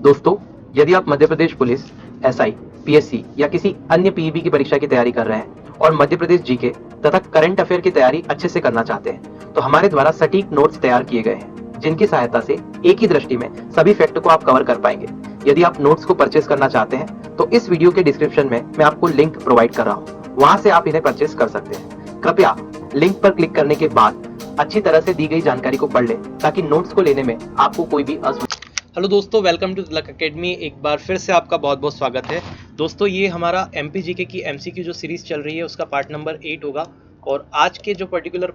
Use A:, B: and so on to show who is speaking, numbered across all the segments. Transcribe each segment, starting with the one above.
A: दोस्तों, यदि आप Madhya Pradesh police, SI, PSC या किसी अन्य पीईबी की परीक्षा की तैयारी कर रहे हैं और मध्य प्रदेश जीके तथा करंट अफेयर की तैयारी अच्छे से करना चाहते हैं, तो हमारे द्वारा सटीक नोट्स तैयार किए गए हैं, जिनकी सहायता से एक ही दृष्टि में सभी फैक्ट को आप कवर कर पाएंगे। यदि आप नोट्स को परचेज करना चाहते हैं, तो इस वीडियो के डिस्क्रिप्शन में मैं आपको लिंक प्रोवाइड कर रहा हूँ, वहां से आप इन्हें परचेज कर सकते हैं। कृपया लिंक पर क्लिक करने के बाद अच्छी तरह से दी गई जानकारी को पढ़ लें, ताकि नोट्स को लेने में आपको कोई भी असुविधा।
B: हेलो दोस्तों, वेलकम टू लक एकेडमी। एक बार फिर से आपका बहुत बहुत स्वागत है। दोस्तों, ये हमारा एमपी जीके की एमसीक्यू जो सीरीज़ चल रही है उसका पार्ट नंबर 8 होगा। और आज का जो पर्टिकुलर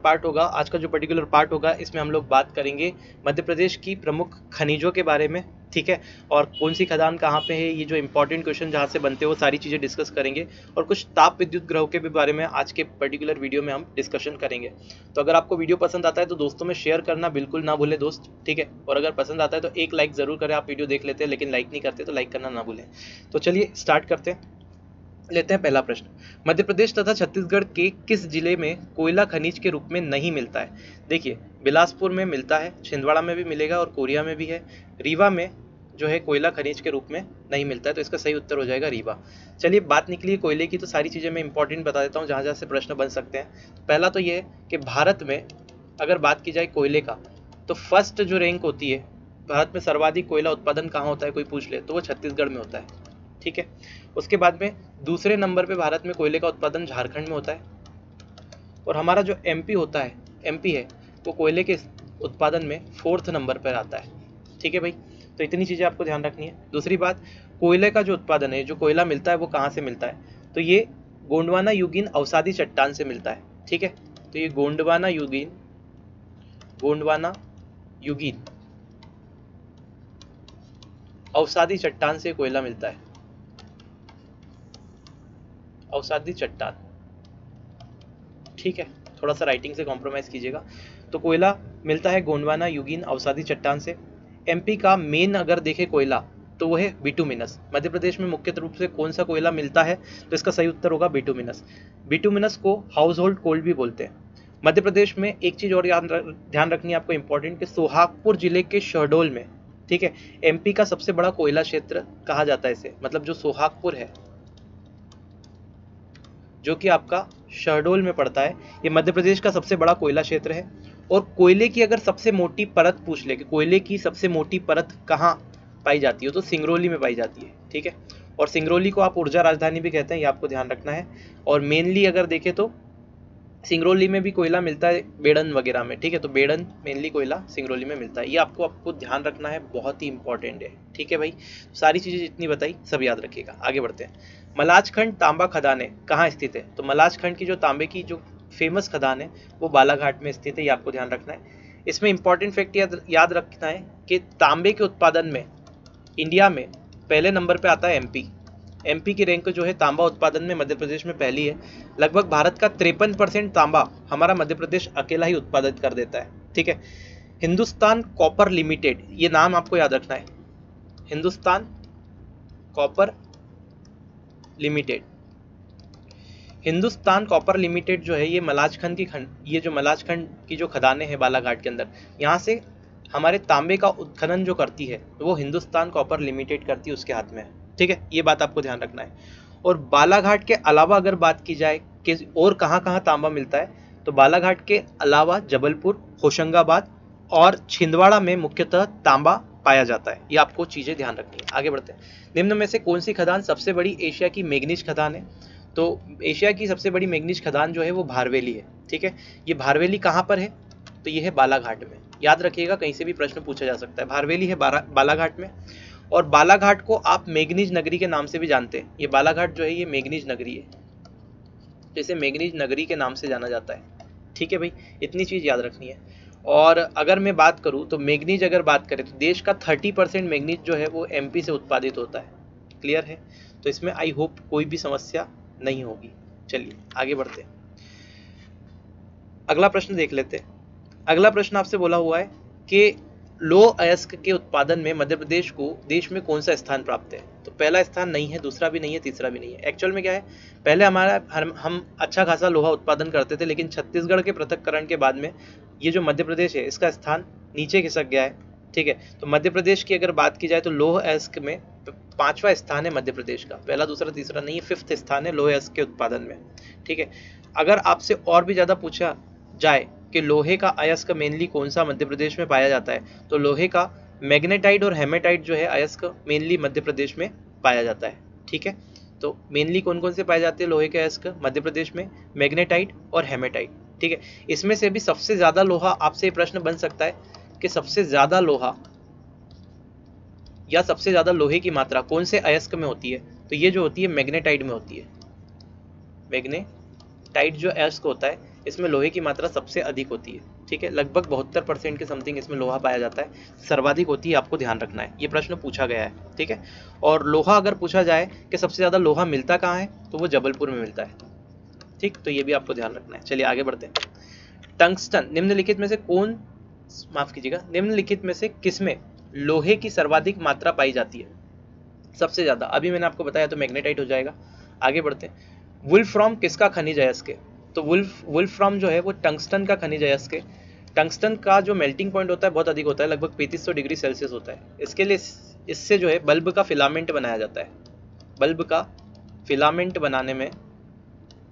B: पार्ट होगा इसमें हम लोग बात करेंगे मध्य प्रदेश की प्रमुख खनिजों के बारे में, ठीक है। और कौन सी खदान कहाँ पे है, ये जो इंपॉर्टेंट क्वेश्चन जहाँ से बनते हैं वो सारी चीज़ें डिस्कस करेंगे। और कुछ ताप विद्युत ग्रहों के भी बारे में आज के पर्टिकुलर वीडियो में हम डिस्कशन करेंगे। तो अगर आपको वीडियो पसंद आता है तो दोस्तों में शेयर करना बिल्कुल ना भूलें दोस्त, ठीक है। और अगर पसंद आता है तो एक लाइक ज़रूर करें। आप वीडियो देख लेते हैं लेकिन लाइक नहीं करते तो लाइक करना ना भूलें। तो चलिए स्टार्ट करते हैं। लेते हैं पहला प्रश्न। मध्य प्रदेश तथा छत्तीसगढ़ के किस जिले में कोयला खनिज के रूप में नहीं मिलता है? देखिए, बिलासपुर में मिलता है, छिंदवाड़ा में भी मिलेगा और कोरिया में भी है। रीवा में जो है कोयला खनिज के रूप में नहीं मिलता है, तो इसका सही उत्तर हो जाएगा रीवा। चलिए, बात निकली है कोयले की, तो सारी चीज़ें मैं इंपॉर्टेंट बता देता हूँ जहाँ जहाँ से प्रश्न बन सकते हैं। तो पहला तो ये है कि भारत में अगर बात की जाए कोयले का, तो फर्स्ट जो रैंक होती है, भारत में सर्वाधिक कोयला उत्पादन कहाँ होता है कोई पूछ ले तो वो छत्तीसगढ़ में होता है, ठीक है। उसके बाद में दूसरे नंबर पे भारत में कोयले का उत्पादन झारखंड में होता है। और हमारा जो एमपी है वो कोयले के उत्पादन में 4th नंबर पर आता है, ठीक है भाई। तो इतनी चीज़ें आपको ध्यान रखनी है। दूसरी बात, कोयले का जो उत्पादन है, जो कोयला मिलता है वो कहाँ से मिलता है, तो ये गोंडवाना यूगीन अवसादी चट्टान से मिलता है, ठीक है। तो ये गोंडवाना यूगीन अवसादी चट्टान से कोयला मिलता है, अवसादी चट्टान, ठीक है। थोड़ा सा राइटिंग से कॉम्प्रोमाइज़ कीजिएगा। तो कोयला मिलता है गोंडवाना यूगीन अवसादी चट्टान से। एमपी का मेन अगर देखें कोयला तो वो है बिटुमिनस। मध्य प्रदेश में मुख्य रूप से कौन सा कोयला मिलता है, तो इसका सही उत्तर होगा बिटुमिनस। बिटुमिनस को हाउस होल्ड कोल भी बोलते हैं। मध्य प्रदेश में एक चीज़ और ध्यान रखनी है आपको इंपॉर्टेंट, कि सोहागपुर जिले के शहडोल में, ठीक है, एमपी का सबसे बड़ा कोयला क्षेत्र कहा जाता है इसे। मतलब जो सोहागपुर है, जो कि आपका शहडोल में पड़ता है, ये मध्य प्रदेश का सबसे बड़ा कोयला क्षेत्र है। और कोयले की अगर सबसे मोटी परत पूछ ले कि कोयले की सबसे मोटी परत कहाँ पाई जाती है, तो सिंगरौली में पाई जाती है, ठीक है। और सिंगरौली को आप ऊर्जा राजधानी भी कहते हैं, ये आपको ध्यान रखना है। और मेनली अगर देखें तो सिंगरौली में भी कोयला मिलता है, बेड़न वगैरह में, ठीक है। तो बेड़न मेनली कोयला सिंगरौली में मिलता है, ये आपको ध्यान रखना है, बहुत ही इंपॉर्टेंट है, ठीक है भाई। सारी चीज़ें जितनी बताई सब याद रखिएगा। आगे बढ़ते हैं। मलाजखंड तांबा खदानें कहाँ स्थित है, तो मलाजखंड की जो तांबे की जो फेमस खदान है वो बालाघाट में स्थित है, ये आपको ध्यान रखना है। इसमें इंपॉर्टेंट फैक्ट याद रखना है कि तांबे के उत्पादन में इंडिया में पहले नंबर पे आता है एमपी की रैंक जो है तांबा उत्पादन में मध्य प्रदेश में पहली है। लगभग भारत का 53% तांबा हमारा मध्य प्रदेश अकेला ही उत्पादित कर देता है, ठीक है। हिंदुस्तान कॉपर लिमिटेड, ये नाम आपको याद रखना है, Hindustan copper limited. Hindustan copper limited जो है ये मलाजखंड की जो खदानें हैं बालाघाट के अंदर, यहाँ से हमारे तांबे का उत्खनन जो करती है वो हिंदुस्तान कॉपर लिमिटेड करती है, उसके हाथ में है, ठीक है। ये बात आपको ध्यान रखना है। और बालाघाट के अलावा अगर बात की जाए कि और कहाँ कहाँ तांबा मिलता है, तो बालाघाट के अलावा जबलपुर, होशंगाबाद और छिंदवाड़ा में मुख्यतः तांबा पाया जाता है, ये आपको चीज़ें ध्यान रखनी है। आगे बढ़ते हैं। निम्न में से कौन सी खदान सबसे बड़ी एशिया की मैग्नीज खदान है, तो एशिया की सबसे बड़ी मैग्नीज खदान जो है वो भारवेली है, ठीक है। ये भारवेली कहाँ पर है, तो ये है बालाघाट में। याद रखिएगा, कहीं से भी प्रश्न पूछा जा सकता है। भारवेली है बालाघाट में। और बालाघाट को आप मैग्नीज नगरी के नाम से भी जानते हैं। ये बालाघाट जो है ये मैग्नीज नगरी है, जैसे मैग्नीज नगरी के नाम से जाना जाता है, ठीक है भाई। इतनी चीज़ याद रखनी है। और अगर मैं बात करूँ तो मैग्नीज अगर बात करें तो देश का 30% मैग्नीज जो है वो एमपी से उत्पादित होता है, क्लियर है। तो इसमें आई होप कोई भी समस्या नहीं होगी। चलिए आगे बढ़ते हैं। अगला प्रश्न देख लेते हैं। अगला प्रश्न आपसे बोला हुआ है कि लौह अयस्क के उत्पादन में मध्य प्रदेश को देश में कौन सा स्थान प्राप्त है, तो पहला स्थान नहीं है, दूसरा भी नहीं है, तीसरा भी नहीं है। एक्चुअल में क्या है, पहले हम अच्छा खासा लोहा उत्पादन करते थे, लेकिन छत्तीसगढ़ के पृथक्करण के बाद में ये जो मध्य प्रदेश है इसका स्थान नीचे खिसक गया है, ठीक है। तो मध्य प्रदेश की अगर बात की जाए तो लौह अयस्क में 5वां स्थान है मध्य प्रदेश का, पहला दूसरा तीसरा नहीं है, 5th स्थान है लौह अयस्क के उत्पादन में। ठीक है। अगर आपसे और भी ज़्यादा पूछा जाए कि लोहे का अयस्क मेनली कौन सा मध्य प्रदेश में पाया जाता है, तो लोहे का मैग्नेटाइट और हेमेटाइट जो है अयस्क मेनली मध्य प्रदेश में पाया जाता है। ठीक है। तो मेनली कौन कौन से पाए जाते हैं लोहे के अयस्क मध्य प्रदेश में? मैग्नेटाइट और हेमेटाइट। ठीक है। इसमें से भी सबसे ज़्यादा लोहा, आपसे प्रश्न बन सकता है कि सबसे ज़्यादा लोहा या सबसे ज़्यादा लोहे की मात्रा कौन से अयस्क में होती है? तो ये जो होती है मैग्नेटाइट में होती है। मैग्नेटाइट जो अयस्क होता है इसमें लोहे की मात्रा सबसे अधिक होती है। ठीक है। लगभग 72% के समथिंग इसमें लोहा पाया जाता है, सर्वाधिक होती है, आपको ध्यान रखना है, ये प्रश्न पूछा गया है। ठीक है। और लोहा अगर पूछा जाए कि सबसे ज़्यादा लोहा मिलता कहाँ है, तो वो जबलपुर में मिलता है। ठीक, तो ये भी आपको ध्यान रखना है। चलिए आगे बढ़ते हैं। टंगस्टन निम्नलिखित में से कौन, माफ कीजिएगा, निम्नलिखित में से किसमें लोहे की सर्वाधिक मात्रा पाई जाती है सबसे ज्यादा? अभी मैंने आपको बताया तो मैग्नेटाइट हो जाएगा। आगे बढ़ते हैं। वुल्फ्रॉम किसका खनिज अयस्क है? तो वुल्फ्रॉम जो है वो टंगस्टन का खनिज अयस्क है। टंगस्टन का जो मेल्टिंग पॉइंट होता है बहुत अधिक होता है, लगभग 3500 डिग्री सेल्सियस होता है। इसके लिए इससे जो है बल्ब का फिलामेंट बनाया जाता है। बल्ब का फिलामेंट बनाने में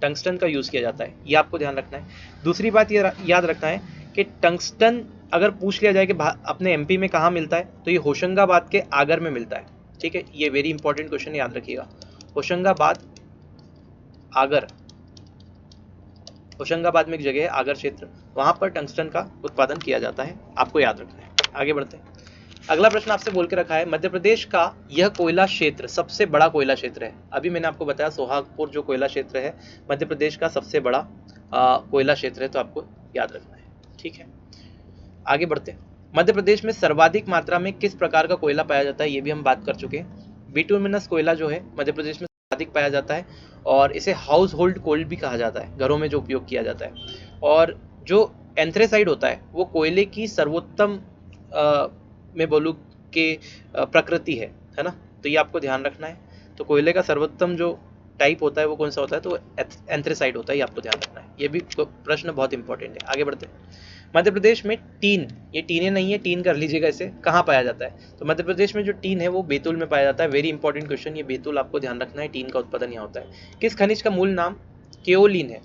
B: टंगस्टन का यूज किया जाता है, ये आपको ध्यान रखना है। दूसरी बात ये याद रखना है कि टंगस्टन अगर पूछ लिया जाए कि अपने एमपी में कहाँ मिलता है, तो ये होशंगाबाद के आगर में मिलता है। ठीक है। ये वेरी इंपॉर्टेंट क्वेश्चन, याद रखिएगा। होशंगाबाद आगर, होशंगाबाद में एक जगह है आगर क्षेत्र, वहां पर टंगस्टन का उत्पादन किया जाता है, आपको याद रखना है। आगे बढ़ते हैं। अगला प्रश्न आपसे बोल के रखा है, मध्य प्रदेश का यह कोयला क्षेत्र सबसे बड़ा कोयला क्षेत्र है। अभी मैंने आपको बताया सोहागपुर जो कोयला क्षेत्र है मध्य प्रदेश का सबसे बड़ा कोयला क्षेत्र है, तो आपको याद रखना है। ठीक है। आगे बढ़ते हैं। मध्य प्रदेश में सर्वाधिक मात्रा में किस प्रकार का कोयला पाया जाता है, ये भी हम बात कर चुके हैं। बिटुमिनस कोयला जो है मध्य प्रदेश में सर्वाधिक पाया जाता है, और इसे हाउस होल्ड कोल भी कहा जाता है, घरों में जो उपयोग किया जाता है। और जो एंथ्रेसाइड होता है वो कोयले की सर्वोत्तम मैं बोलूँ कि प्रकृति है ना, तो ये आपको ध्यान रखना है। तो कोयले का सर्वोत्तम जो टाइप होता है वो कौन सा होता है, तो एंथ्रेसाइड होता है, ये आपको ध्यान रखना है। ये भी प्रश्न बहुत इंपॉर्टेंट है। आगे बढ़ते हैं। मध्य प्रदेश में टीन, ये टीने नहीं है, टीन कर लीजिएगा, इसे कहाँ पाया जाता है? तो मध्य प्रदेश में जो टीन है वो बैतूल में पाया जाता है। वेरी इंपॉर्टेंट क्वेश्चन, ये बैतूल आपको ध्यान रखना है, टीन का उत्पादन यहाँ होता है। किस खनिज का मूल नाम केओलिन है?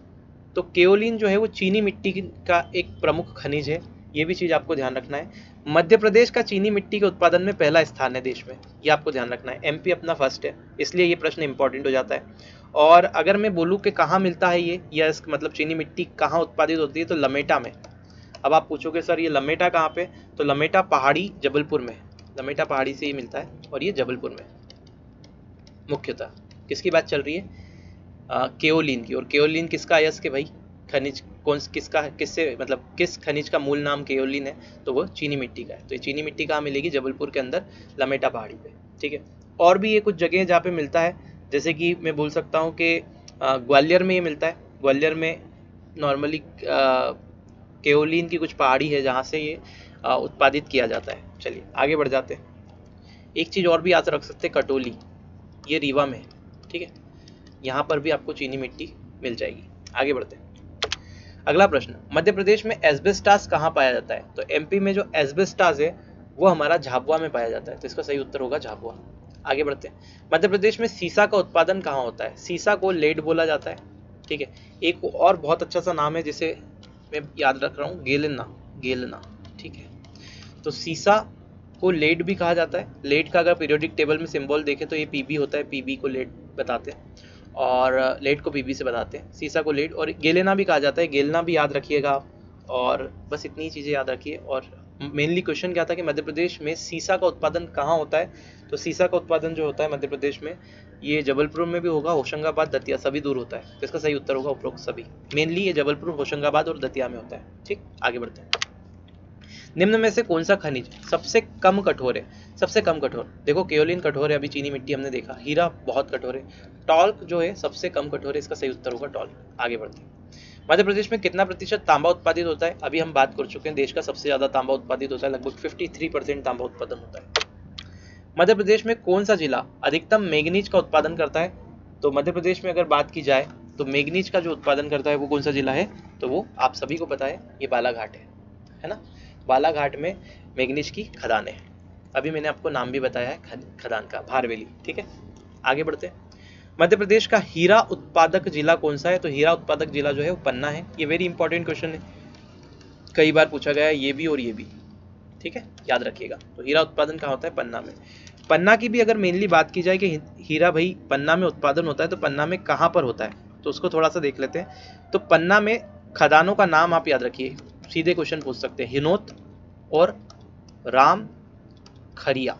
B: तो केओलिन जो है वो चीनी मिट्टी का एक प्रमुख खनिज है, ये भी चीज आपको ध्यान रखना है। मध्य प्रदेश का चीनी मिट्टी के उत्पादन में पहला स्थान है देश में, ये आपको ध्यान रखना है। एमपी अपना फर्स्ट है, इसलिए ये प्रश्न इंपॉर्टेंट हो जाता है। और अगर मैं बोलूँ कि कहाँ मिलता है ये, या मतलब चीनी मिट्टी कहाँ उत्पादित होती है, तो लमेटा में। अब आप पूछोगे सर ये लमेटा कहाँ पे, तो लमेटा पहाड़ी जबलपुर में, लमेटा पहाड़ी से ही मिलता है, और ये जबलपुर में मुख्यतः। किसकी बात चल रही है? केओलिन की। और केओलिन किसका अयस्क है भाई? खनिज कौन किसका, किससे मतलब किस खनिज का मूल नाम केओलिन है, तो वो चीनी मिट्टी का है। तो ये चीनी मिट्टी कहाँ मिलेगी? जबलपुर के अंदर लमेटा पहाड़ी पे। ठीक है। और भी ये कुछ जगह है जहाँ पे मिलता है, जैसे कि मैं बोल सकता हूँ कि ग्वालियर में ये मिलता है। ग्वालियर में नॉर्मली केओलिन की कुछ पहाड़ी है जहाँ से ये उत्पादित किया जाता है। चलिए आगे बढ़ जाते हैं। एक चीज़ और भी याद रख सकते हैं, कटोली, ये रीवा में है। ठीक है। यहाँ पर भी आपको चीनी मिट्टी मिल जाएगी। आगे बढ़ते हैं। अगला प्रश्न, मध्य प्रदेश में एस्बेस्टास कहाँ पाया जाता है? तो एमपी में जो एस्बेस्टास है वो हमारा झाबुआ में पाया जाता है, तो इसका सही उत्तर होगा झाबुआ। आगे बढ़ते हैं। मध्य प्रदेश में सीसा का उत्पादन कहाँ होता है? सीसा को लेड बोला जाता है। ठीक है। एक और बहुत अच्छा सा नाम है जिसे मैं याद रख रहा हूँ, गेलना, गेलना। ठीक है। तो सीसा को लेड भी कहा जाता है। लेड का अगर पीरियोडिक टेबल में सिंबल देखें तो ये पीबी होता है, पीबी को लेड बताते हैं, और लेड को पीबी से बताते हैं। सीसा को लेड, और गेलेना भी कहा जाता है, गेलना भी याद रखिएगा आप। और बस इतनी चीज़ें याद रखिए। और मेनली क्वेश्चन क्या था कि मध्य प्रदेश में सीसा का उत्पादन कहाँ होता है? तो सीसा का उत्पादन जो होता है मध्य प्रदेश में, ये जबलपुर में भी होगा, होशंगाबाद, दतिया, सभी दूर होता है। तो इसका सही उत्तर होगा उपरोक्त सभी। मेनली ये जबलपुर, होशंगाबाद और दतिया में होता है। ठीक, आगे बढ़ते हैं। निम्न में से कौन सा खनिज सबसे कम कठोर है? सबसे कम कठोर, देखो केओलिन कठोर है, अभी चीनी मिट्टी हमने देखा, हीरा बहुत कठोर है, टॉल्क जो है सबसे कम कठोर है, इसका सही उत्तर होगा टॉल्क। आगे बढ़ते हैं। मध्य प्रदेश में कितना प्रतिशत तांबा उत्पादित होता है? अभी हम बात कर चुके हैं, देश का सबसे ज्यादा तांबा उत्पादित होता है, लगभग 53% तांबा उत्पादन होता है। मध्य प्रदेश में कौन सा जिला अधिकतम मैग्नीज का उत्पादन करता है? तो मध्य प्रदेश में अगर बात की जाए तो मैग्नीज का जो उत्पादन करता है वो कौन सा जिला है? तो वो आप सभी को पता है, ये बालाघाट है ना। बालाघाट में मैग्नीज की खदानें हैं। अभी मैंने आपको नाम भी बताया है खदान का, भारवेली। ठीक है, आगे बढ़ते हैं। मध्य प्रदेश का हीरा उत्पादक जिला कौन सा है? तो हीरा उत्पादक जिला जो है वो पन्ना है। ये वेरी इंपॉर्टेंट क्वेश्चन है, कई बार पूछा गया है ये भी और ये भी। ठीक है, याद रखिएगा। तो हीरा उत्पादन कहाँ होता है? पन्ना में। पन्ना की भी अगर मेनली बात की जाए कि हीरा भाई पन्ना में उत्पादन होता है, तो पन्ना में कहाँ पर होता है, तो उसको थोड़ा सा देख लेते हैं। तो पन्ना में खदानों का नाम आप याद रखिए, सीधे क्वेश्चन पूछ सकते हैं, हिनोत और राम खरिया।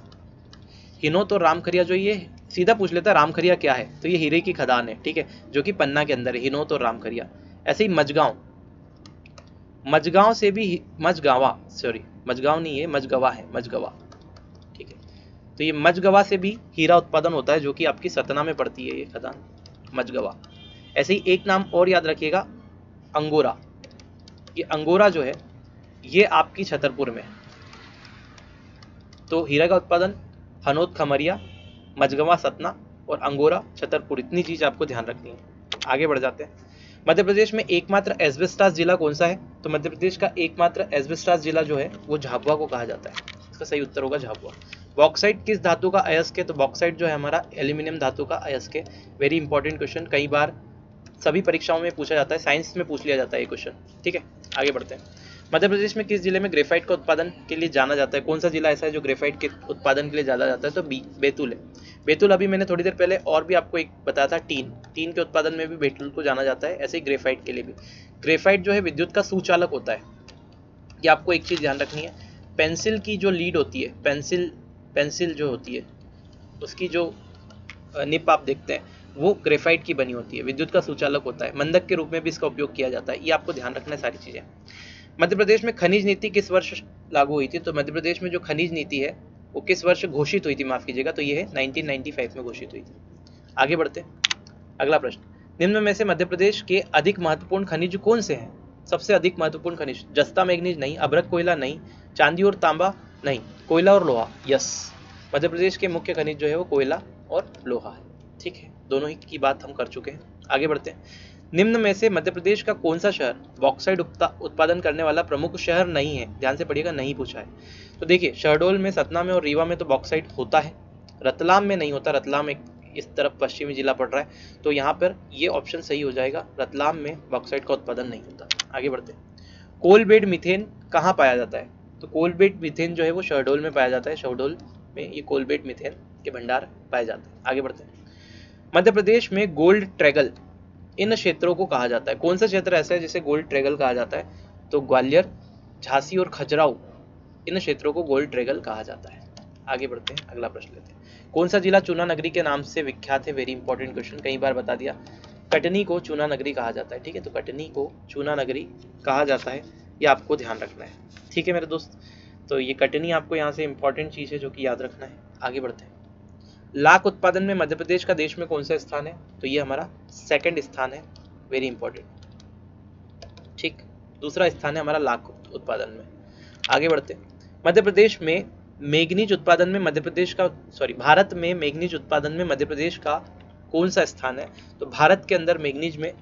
B: हिनोत और राम खरिया जो ये सीधा पूछ लेता है राम खरिया क्या है, तो ये हीरे की खदान है। ठीक है, जो कि पन्ना के अंदर है, हिनोत और राम खरिया। ऐसे ही मजगांव, मजगांव से भी मजगावा, सॉरी मजगांव नहीं है, मजगवा है, मजगवा। ठीक है, तो ये मजगवा से भी हीरा उत्पादन होता है, जो कि आपकी सतना में पड़ती है ये खदान, मजगवा। ऐसे ही एक नाम और याद रखिएगा, अंगोरा। ये अंगोरा जो है ये आपकी छतरपुर में। तो हीरा का उत्पादन हनोत खमरिया, मजगवा सतना और अंगोरा छतरपुर, इतनी चीज आपको ध्यान रखनी है। आगे बढ़ जाते हैं। मध्य प्रदेश में एकमात्र एस्बेस्टॉस जिला कौन सा है? तो मध्य प्रदेश का एकमात्र एस्बेस्टॉस जिला जो है वो झाबुआ को कहा जाता है। इसका सही उत्तर होगा झाबुआ। बॉक्साइट किस धातु का अयस्क है? तो बॉक्साइट जो है हमारा एल्यूमिनियम धातु का अयस्क है। वेरी इंपॉर्टेंट क्वेश्चन, कई बार सभी परीक्षाओं में पूछा जाता है, साइंस में पूछ लिया जाता है ये क्वेश्चन। ठीक है, आगे बढ़ते हैं। मध्य प्रदेश में किस जिले में ग्रेफाइट का उत्पादन के लिए जाना जाता है? कौन सा जिला ऐसा है जो ग्रेफाइट के उत्पादन के लिए जाना जाता है? तो बैतूल है। बैतूल अभी मैंने थोड़ी देर पहले और भी आपको एक बताया था, टीन के उत्पादन में भी बैतूल को जाना जाता है। ऐसे ही ग्रेफाइट के लिए भी। ग्रेफाइट जो है विद्युत का सुचालक होता है। ये आपको एक चीज ध्यान रखनी है, पेंसिल की जो लीड होती है, पेंसिल जो होती है उसकी जो निप आप देखते हैं वो ग्रेफाइट की बनी होती है, विद्युत का सुचालक होता है, मंदक के रूप में भी इसका उपयोग किया जाता है। ये आपको ध्यान रखना है सारी चीजें। मध्य प्रदेश में खनिज नीति किस वर्ष लागू हुई थी? तो मध्य प्रदेश में जो खनिज नीति है वो किस वर्ष घोषित हुई थी, माफ कीजिएगा, तो ये है 1995 में घोषित हुई थी। आगे बढ़ते हैं, अगला प्रश्न, निम्न में से मध्य प्रदेश के अधिक महत्वपूर्ण खनिज कौन से हैं? सबसे अधिक महत्वपूर्ण खनिज, जस्ता मैग्नीज नहीं, अभ्रक कोयला नहीं, चांदी और तांबा नहीं, कोयला और लोहा। यस, मध्य प्रदेश के मुख्य खनिज जो है वो कोयला और लोहा है। ठीक है, दोनों ही की बात हम कर चुके हैं। आगे बढ़ते हैं। निम्न में से मध्य प्रदेश का कौन सा शहर बॉक्साइट उत्पादन करने वाला प्रमुख शहर नहीं है? ध्यान से पढ़िएगा, नहीं पूछा है। तो देखिए, शहडोल में, सतना में और रीवा में तो बॉक्साइट होता है, रतलाम में नहीं होता। रतलाम एक इस तरफ पश्चिमी जिला पड़ रहा है, तो यहाँ पर ये ऑप्शन सही हो जाएगा, रतलाम में बॉक्साइट का उत्पादन नहीं होता। आगे बढ़ते हैं। कोल बेड मीथेन कहाँ पाया जाता है? तो कोल बेड मीथेन जो है वो शहडोल में पाया जाता है। शहडोल में ये कोल बेड मीथेन के भंडार पाए जाते हैं। आगे बढ़ते हैं। मध्य प्रदेश में गोल्ड ट्रैगल इन क्षेत्रों को कहा जाता है। कौन सा क्षेत्र ऐसा है जिसे गोल्ड ट्रैगल कहा जाता है? तो ग्वालियर, झांसी और खजुराहो, इन क्षेत्रों को गोल्ड ट्रैगल कहा जाता है। आगे बढ़ते हैं, अगला प्रश्न लेते हैं। कौन सा जिला चूना नगरी के नाम से विख्यात है? वेरी इंपॉर्टेंट क्वेश्चन, कई बार बता दिया। कटनी को चूना नगरी कहा जाता है। ठीक है, तो कटनी को चूना नगरी कहा जाता है, ये आपको ध्यान रखना है। ठीक है मेरे दोस्त, तो ये कटनी आपको यहाँ से इंपॉर्टेंट चीज है जो कि याद रखना है। आगे बढ़ते हैं। लाख उत्पादन में मध्य प्रदेश का देश में कौन सा स्थान है? तो ये हमारा सेकंड स्थान है, वेरी इंपॉर्टेंट। ठीक, दूसरा स्थान है हमारा लाख उत्पादन में। आगे बढ़ते हैं। मध्य प्रदेश में मैग्नीज उत्पादन में भारत में मैग्नीज उत्पादन में मध्य प्रदेश का कौन सा स्थान है? तो भारत के अंदर मैग्नीज में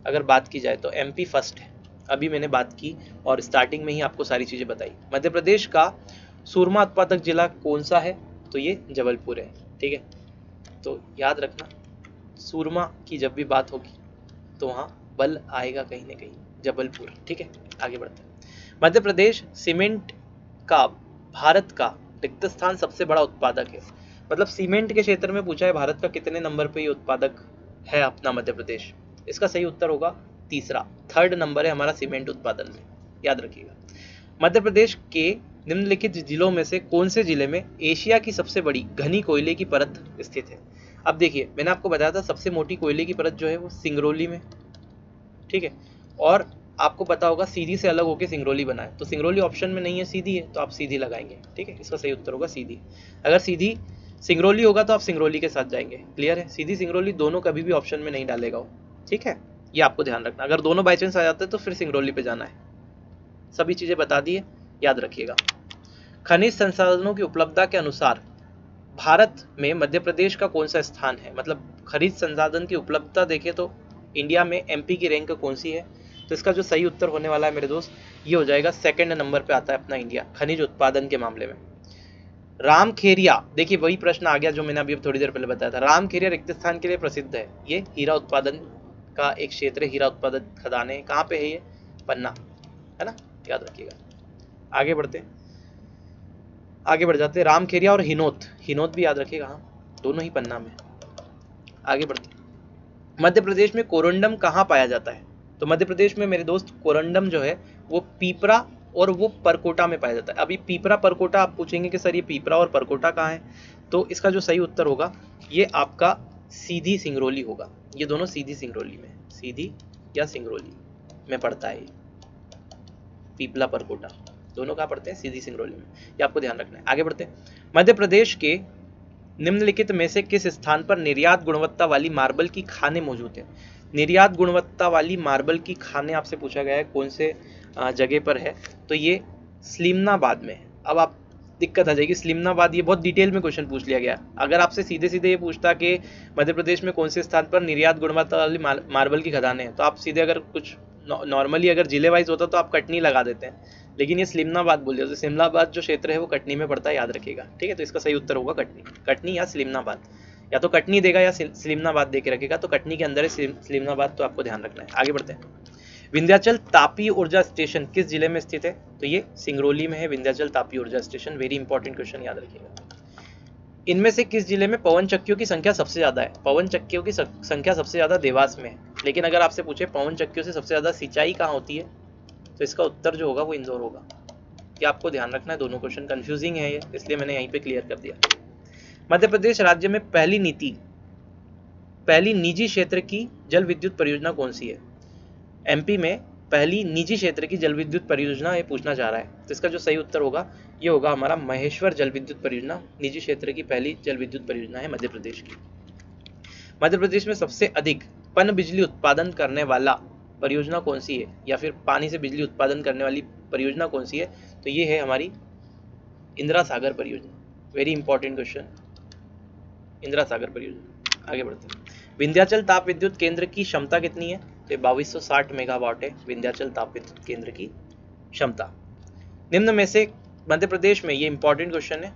B: अगर बात की जाए तो एमपी फर्स्ट है। अभी मैंने बात की और स्टार्टिंग में ही आपको सारी चीजें बताई। मध्य प्रदेश का सूरमा उत्पादक जिला कौन सा है? तो ये जबलपुर है। ठीक है, तो याद रखना, सूरमा की जब भी बात होगी तो वहाँ बल आएगा कहीं ना कहीं, जबलपुर। ठीक है, आगे बढ़ते हैं। मध्य प्रदेश सीमेंट का भारत का रिक्त स्थान सबसे बड़ा उत्पादक है। मतलब सीमेंट के क्षेत्र में पूछा है भारत का कितने नंबर पे ये उत्पादक है अपना मध्य प्रदेश? इसका सही उत्तर होगा तीसरा, थर्ड नंबर है हमारा सीमेंट उत्पादन में, याद रखिएगा। मध्य प्रदेश के निम्नलिखित जिलों में से कौन से जिले में एशिया की सबसे बड़ी घनी कोयले की परत स्थित है? अब देखिए, मैंने आपको बताया था सबसे मोटी कोयले की परत जो है वो सिंगरौली में। ठीक है, और आपको पता होगा सीधी से अलग होकर सिंगरौली बना है, तो सिंगरौली ऑप्शन में नहीं है, सीधी है, तो आप सीधी लगाएंगे। ठीक है, इसका सही उत्तर होगा सीधी। अगर सीधी सिंगरौली होगा तो आप सिंगरौली के साथ जाएंगे। क्लियर है, सीधी सिंगरौली दोनों कभी भी ऑप्शन में नहीं डालेगा वो। ठीक है, ये आपको ध्यान रखना। अगर दोनों बाई चांस आ जाते हैं तो फिर सिंगरौली पे जाना है। सभी चीजें बता दी है, याद रखिएगा। खनिज संसाधनों की उपलब्धता के अनुसार भारत में मध्य प्रदेश का कौन सा स्थान है? मतलब खनिज संसाधन की उपलब्धता देखें तो इंडिया में एमपी की रैंक कौन सी है? तो इसका जो सही उत्तर होने वाला है मेरे दोस्त, ये हो जाएगा सेकंड नंबर पे आता है अपना इंडिया खनिज उत्पादन के मामले में। रामखेरिया, देखिए वही प्रश्न आ गया जो मैंने अभी थोड़ी देर पहले बताया था। रामखेरिया रिक्त स्थान के लिए प्रसिद्ध है। ये हीरा उत्पादन का एक क्षेत्र है, हीरा उत्पादन खदानें कहाँ पे है, ये पन्ना है ना, याद रखिएगा। आगे बढ़ते हैं, आगे बढ़ जाते हैं। रामखेरिया और हिनोत, हिनोत भी याद रखिएगा, हाँ दोनों ही पन्ना में। आगे बढ़ते हैं, मध्य प्रदेश में कोरंडम कहाँ पाया जाता है? तो मध्य प्रदेश में मेरे दोस्त कोरंडम जो है वो पीपरा और वो परकोटा में पाया जाता है। अभी पीपरा परकोटा आप पूछेंगे कि सर ये पीपरा और परकोटा कहाँ है, तो इसका जो सही उत्तर होगा ये आपका सीधी सिंगरौली होगा। ये दोनों सीधी सिंगरौली में, सीधी या सिंगरौली में पड़ता है। ये पीपला परकोटा दोनों कहाँ पड़ते हैं? सीधी सिंगरौली में, ये आपको ध्यान रखना है। आगे बढ़ते हैं, मध्य प्रदेश के निम्नलिखित में से किस स्थान पर निर्यात गुणवत्ता वाली मार्बल की खानें मौजूद हैं? निर्यात गुणवत्ता वाली मार्बल की खानें आपसे पूछा गया है कौन से जगह पर है, तो ये स्लिमनाबाद में। अब आप दिक्कत आ जाएगी, स्लिमनाबाद ये बहुत डिटेल में क्वेश्चन पूछ लिया गया। अगर आपसे सीधे सीधे ये पूछता कि मध्य प्रदेश में कौन से स्थान पर निर्यात गुणवत्ता वाली मार्बल की खदानें हैं, तो आप सीधे अगर कुछ नॉर्मली अगर जिले वाइज होता तो आप कटनी लगा देते हैं, लेकिन ये स्लिमनाबाद बोल दिया। तो स्लिमनाबाद जो क्षेत्र है वो कटनी में पड़ता है, याद रखिएगा, ठीक है। तो इसका सही उत्तर होगा कटनी, कटनी या स्लिमनाबाद, या तो कटनी देगा या स्लिमनाबाद दे के रखेगा, तो कटनी के अंदर है स्लिमनाबाद, तो आपको ध्यान रखना है। आगे बढ़ते हैं, विंध्याचल तापीय ऊर्जा स्टेशन किस जिले में स्थित है? तो ये सिंगरौली में है विंध्याचल तापीय ऊर्जा स्टेशन। वेरी इंपॉर्टेंट क्वेश्चन, याद रखिएगा। इनमें से किस जिले में पवन चक्कियों की संख्या सबसे ज्यादा है? पवन चक्कियों की संख्या सबसे ज्यादा देवास में है, लेकिन अगर आपसे पूछे पवन चक्कियों से सबसे ज्यादा सिंचाई कहाँ होती है, तो इसका उत्तर जो होगा वो इंदौर होगा। ये आपको ध्यान रखना है, दोनों क्वेश्चन कंफ्यूजिंग है ये, इसलिए मैंने यहीं पे क्लियर कर दिया। मध्य प्रदेश राज्य में पहली निजी क्षेत्र की जल विद्युत परियोजना कौन सी है? एमपी में पहली निजी क्षेत्र की जल विद्युत परियोजना ये पूछना चाह रहा है, तो इसका जो सही उत्तर होगा ये होगा हमारा महेश्वर जल विद्युत परियोजना। निजी क्षेत्र की पहली जल विद्युत परियोजना है मध्य प्रदेश की। मध्य प्रदेश में सबसे अधिक पन बिजली उत्पादन करने वाला परियोजना कौन सी है, या फिर पानी से बिजली उत्पादन करने वाली परियोजना कौन सी है? तो ये है हमारी इंदिरा सागर परियोजना। Very important question, Indira Sagar परियोजना। आगे बढ़ते हैं, विंध्याचल ताप विद्युत केंद्र की क्षमता कितनी है? तो 2260 मेगावाट है विंध्याचल ताप विद्युत केंद्र की क्षमता। निम्न में से मध्य प्रदेश में, ये इंपॉर्टेंट क्वेश्चन है,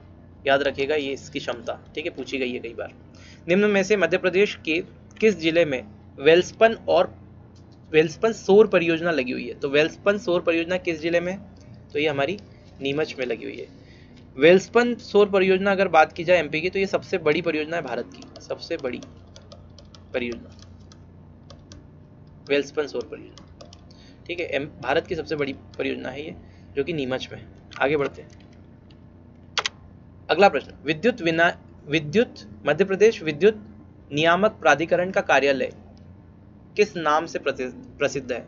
B: याद रखिएगा, ये इसकी क्षमता, ठीक है, पूछी गई है कई बार। निम्न में से मध्य प्रदेश के किस जिले में वेल्सपन सौर परियोजना लगी हुई है? तो वेल्सपन सौर परियोजना किस जिले में? तो ये हमारी नीमच में लगी हुई है। वेल्सपन सौर परियोजना अगर बात की जाए एमपी की, तो ये सबसे बड़ी परियोजना है भारत की, सबसे बड़ी परियोजना वेल्सपन सौर परियोजना, ठीक है, भारत की सबसे बड़ी परियोजना है ये, जो कि नीमच में। आगे बढ़ते हैं, अगला प्रश्न, मध्य प्रदेश विद्युत नियामक प्राधिकरण का कार्यालय किस नाम से प्रसिद्ध है?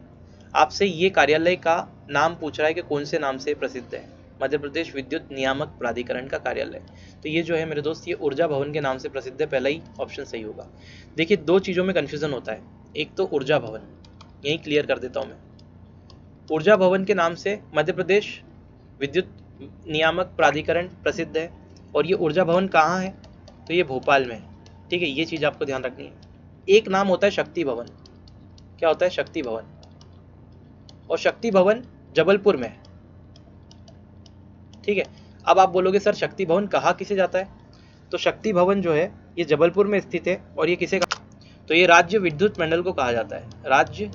B: आपसे ये कार्यालय का नाम पूछ रहा है कि कौन से नाम से प्रसिद्ध है। मध्य प्रदेश विद्युत नियामक प्राधिकरण का कार्यालय, तो ये जो है मेरे दोस्त, ये ऊर्जा भवन के नाम से प्रसिद्ध है। पहला ही ऑप्शन सही होगा। देखिए दो चीजों में कंफ्यूजन होता है, एक तो ऊर्जा भवन, यही क्लियर कर देता हूं मैं। ऊर्जा भवन के नाम से मध्य प्रदेश विद्युत नियामक प्राधिकरण प्रसिद्ध है, और ये ऊर्जा भवन कहाँ है? तो ये भोपाल में है, ठीक है, ये चीज आपको ध्यान रखनी है। एक नाम होता है शक्ति भवन, क्या होता है? शक्ति भवन, और शक्ति भवन जबलपुर में है, ठीक है। अब आप बोलोगे सर शक्ति भवन कहाँ किसे जाता है? तो शक्ति भवन जो है ये जबलपुर में स्थित है, और ये किसे तो ये राज्य विद्युत मंडल को कहा जाता है, राज्य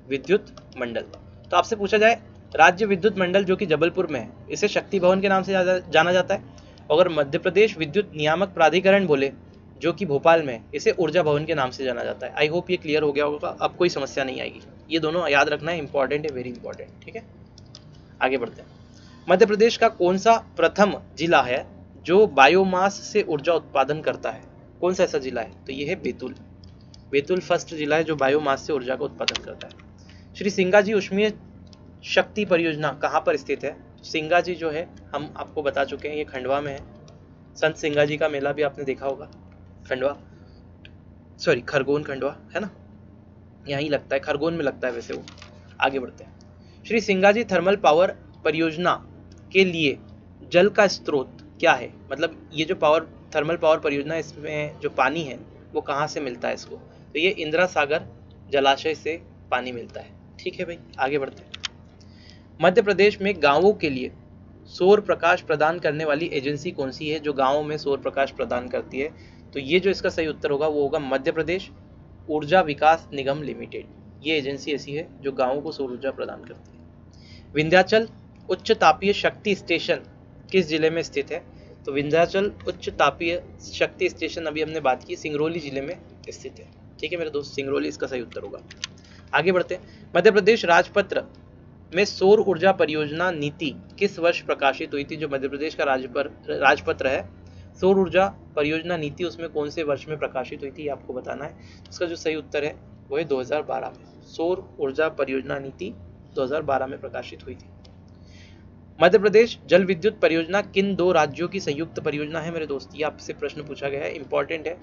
B: विद्युत मंडल। तो आपसे पूछा जाए राज्य विद्युत मंडल जो कि जबलपुर में है, इसे शक्ति भवन के नाम से जाना जाता है। अगर मध्य प्रदेश विद्युत नियामक प्राधिकरण बोले जो कि भोपाल में, इसे ऊर्जा भवन के नाम से जाना जाता है। आई होप ये क्लियर हो गया होगा, अब कोई समस्या नहीं आएगी। ये दोनों याद रखना है, इंपॉर्टेंट है, वेरी इंपॉर्टेंट, ठीक है। आगे बढ़ते हैं, मध्य प्रदेश का कौन सा प्रथम जिला है जो बायोमास से ऊर्जा उत्पादन करता है? कौन सा ऐसा जिला है? तो ये है बैतूल। बैतूल फर्स्ट जिला है जो बायोमास से ऊर्जा का उत्पादन करता है। श्री सिंगाजी ऊष्मीय शक्ति परियोजना कहाँ पर स्थित है? सिंगाजी जो है हम आपको बता चुके हैं, ये खंडवा में है। संत सिंगाजी का मेला भी आपने देखा होगा, खरगोन खंडवा है ना, यहीं लगता है, खरगोन में लगता है वैसे वो। आगे बढ़ते हैं, श्री सिंगाजी थर्मल पावर परियोजना के लिए जल का स्रोत क्या है? मतलब ये जो थर्मल पावर परियोजना, इसमें जो पानी है वो कहाँ से मिलता है इसको? तो ये इंदिरा सागर जलाशय से पानी मिलता है। ठीक है भाई, आगे बढ़ते हैं। मध्य प्रदेश में गांवों के लिए सौर प्रकाश प्रदान करने वाली एजेंसी कौन सी है जो गांवों में सौर प्रकाश प्रदान करती है? तो ये जो इसका सही उत्तर होगा वो होगा मध्य प्रदेश ऊर्जा विकास निगम लिमिटेड। ये एजेंसी ऐसी है जो गांवों को सौर ऊर्जा प्रदान करती है। विंध्याचल उच्च तापीय शक्ति स्टेशन किस जिले में स्थित है? तो विंध्याचल उच्च तापीय शक्ति स्टेशन अभी हमने बात की, सिंगरौली जिले में स्थित है। ठीक है मेरे दोस्त, सिंगरौली इसका सही उत्तर होगा। आगे बढ़ते हैं। मध्य प्रदेश राजपत्र में सौर ऊर्जा परियोजना नीति किस वर्ष प्रकाशित हुई थी? जो मध्य प्रदेश का राजपत्र है सौर ऊर्जा परियोजना नीति, उसमें कौन से वर्ष में प्रकाशित हुई थी ये आपको बताना है। इसका जो सही उत्तर है वो है 2012 में। सौर ऊर्जा परियोजना नीति 2012 में प्रकाशित हुई थी। मध्य प्रदेश जल विद्युत परियोजना किन दो राज्यों की संयुक्त परियोजना है मेरे दोस्त? ये आपसे प्रश्न पूछा गया है, इंपॉर्टेंट है।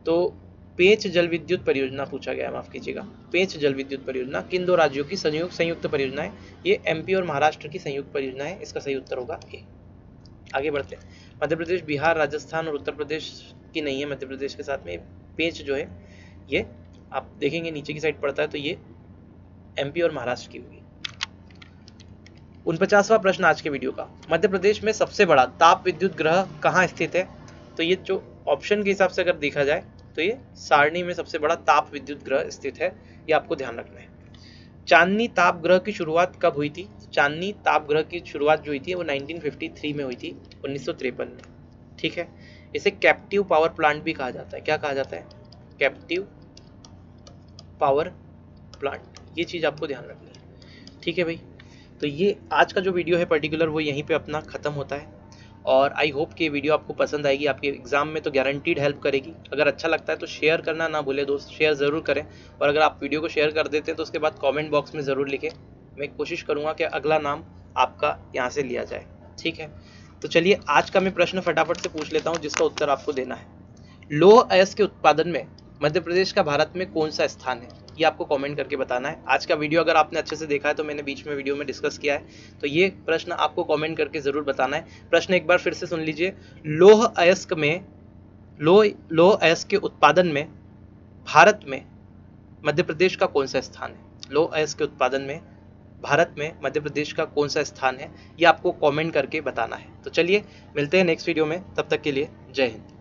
B: तो पेंच जल विद्युत परियोजना पूछा गया है, माफ कीजिएगा। पेंच जल विद्युत परियोजना किन दो राज्यों की संयुक्त परियोजना है? ये एमपी और महाराष्ट्र की संयुक्त परियोजना है। इसका सही उत्तर होगा ए। आगे बढ़ते हैं। मध्य प्रदेश, बिहार, राजस्थान और उत्तर प्रदेश की नहीं है। मध्य प्रदेश के साथ में पेंच जो है ये आप देखेंगे नीचे की साइड पड़ता है, तो ये एमपी और महाराष्ट्र की होगी। 49वां प्रश्न आज के वीडियो का, मध्य प्रदेश में सबसे बड़ा ताप विद्युत ग्रह कहाँ स्थित है? तो ये जो ऑप्शन के हिसाब से अगर देखा जाए तो ये सारणी में सबसे बड़ा ताप विद्युत ग्रह स्थित है, ये आपको ध्यान रखना है। चांदनी ताप ग्रह की शुरुआत कब हुई थी? चांदनी ताप ग्रह की शुरुआत जो हुई थी वो 1953 में हुई थी, 1953 में। ठीक है, इसे कैप्टिव पावर प्लांट भी कहा जाता है। क्या कहा जाता है? Captive power plant. ये चीज आपको ध्यान रखनी है। ठीक है भाई, तो ये आज का जो वीडियो है पर्टिकुलर वो यहीं पे अपना खत्म होता है। और आई होप कि ये वीडियो आपको पसंद आएगी, आपके एग्जाम में तो गारंटीड हेल्प करेगी। अगर अच्छा लगता है तो शेयर करना ना भूले दोस्त, शेयर ज़रूर करें। और अगर आप वीडियो को शेयर कर देते हैं तो उसके बाद कमेंट बॉक्स में ज़रूर लिखें। मैं कोशिश करूँगा कि अगला नाम आपका यहाँ से लिया जाए। ठीक है, तो चलिए आज का मैं प्रश्न फटाफट से पूछ लेता हूँ जिसका उत्तर आपको देना है। लौह अयस्क के उत्पादन में मध्य प्रदेश का भारत में कौन सा स्थान है? ये आपको कमेंट करके बताना है। आज का वीडियो अगर आपने अच्छे से देखा है तो मैंने बीच में वीडियो में डिस्कस किया है, तो ये प्रश्न आपको कमेंट करके जरूर बताना है। प्रश्न एक बार फिर से सुन लीजिए। लौह अयस्क के उत्पादन में भारत में मध्य प्रदेश का कौन सा स्थान है? लौह अयस्क के उत्पादन में भारत में मध्य प्रदेश का कौन सा स्थान है, ये आपको कमेंट करके बताना है। तो चलिए मिलते हैं नेक्स्ट वीडियो में, तब तक के लिए जय हिंद।